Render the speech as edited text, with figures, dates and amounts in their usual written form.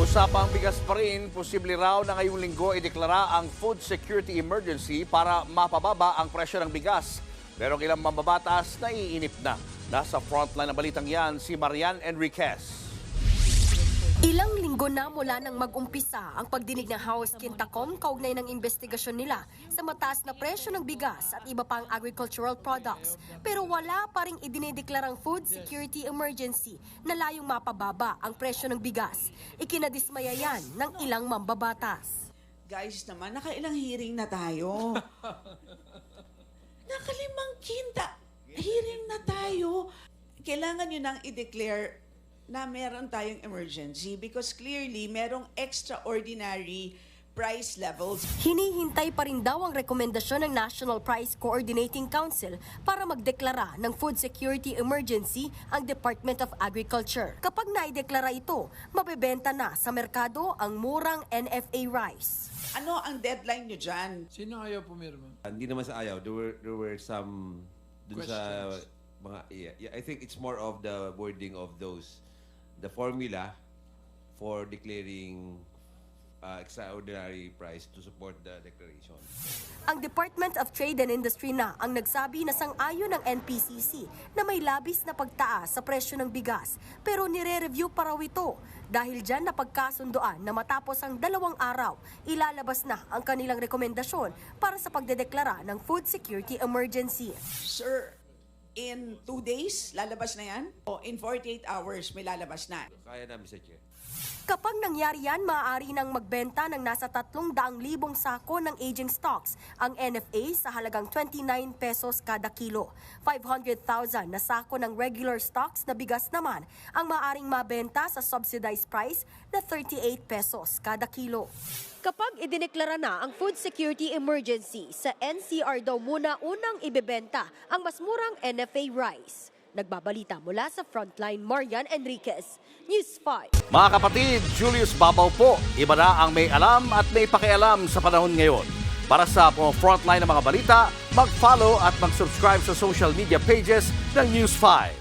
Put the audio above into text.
Usapang bigas pa rin, posible raw na ngayong linggo ideklara ang food security emergency para mapababa ang presyo ng bigas. Pero ang ilang mambabatas naiinip na. Nasa frontline ng balitang yan si Marian Enriquez. Ilang linggo na mula nang mag-umpisa ang pagdinig ng House Quintacom kaugnay ng investigasyon nila sa mataas na presyo ng bigas at iba pang agricultural products. Pero wala pa ring idinideklarang food security emergency na layong mapababa ang presyo ng bigas. Ikinadismaya yan ng ilang mambabatas. Guys naman, nakailang hearing na tayo. Nakalimang kinta. Hearing na tayo. Kailangan nyo nang i-declare na meron tayong emergency because clearly merong extraordinary price levels. Hinihintay pa rin daw ang rekomendasyon ng National Price Coordinating Council para magdeklara ng food security emergency ang Department of Agriculture. Kapag naideklara ito, mabebenta na sa merkado ang murang NFA rice. Ano ang deadline nyo dyan? Sino ayaw pumirma? Hindi naman sa ayaw. There were some dun sa mga I think it's more of the wording of those, the formula for declaring extraordinary price to support the declaration. Ang Department of Trade and Industry na ang nagsabi na sang-ayon ng NPCC na may labis na pagtaas sa presyo ng bigas, pero nire-review pa raw ito. Dahil dyan napagkasundoan na matapos ang 2 araw, ilalabas na ang kanilang rekomendasyon para sa pagdedeklara ng food security emergency. Sir, in 2 days, lalabas na yan? O in 48 hours, may lalabas na? Kaya na, Mr. Chair. Kapag nangyari yan, maaari nang magbenta ng nasa 300,000 sako ng aging stocks ang NFA sa halagang 29 pesos kada kilo. 500,000 na sako ng regular stocks na bigas naman ang maaaring mabenta sa subsidized price na 38 pesos kada kilo. Kapag idineklara na ang food security emergency, sa NCR daw muna unang ibebenta ang mas murang NFA rice. Nagbabalita mula sa Frontline, Marian Enriquez, News 5. Mga kapatid, Julius Babaw po. Iba na ang may alam at may pakialam sa panahon ngayon. Para sa Frontline ng mga balita, mag-follow at mag-subscribe sa social media pages ng News 5.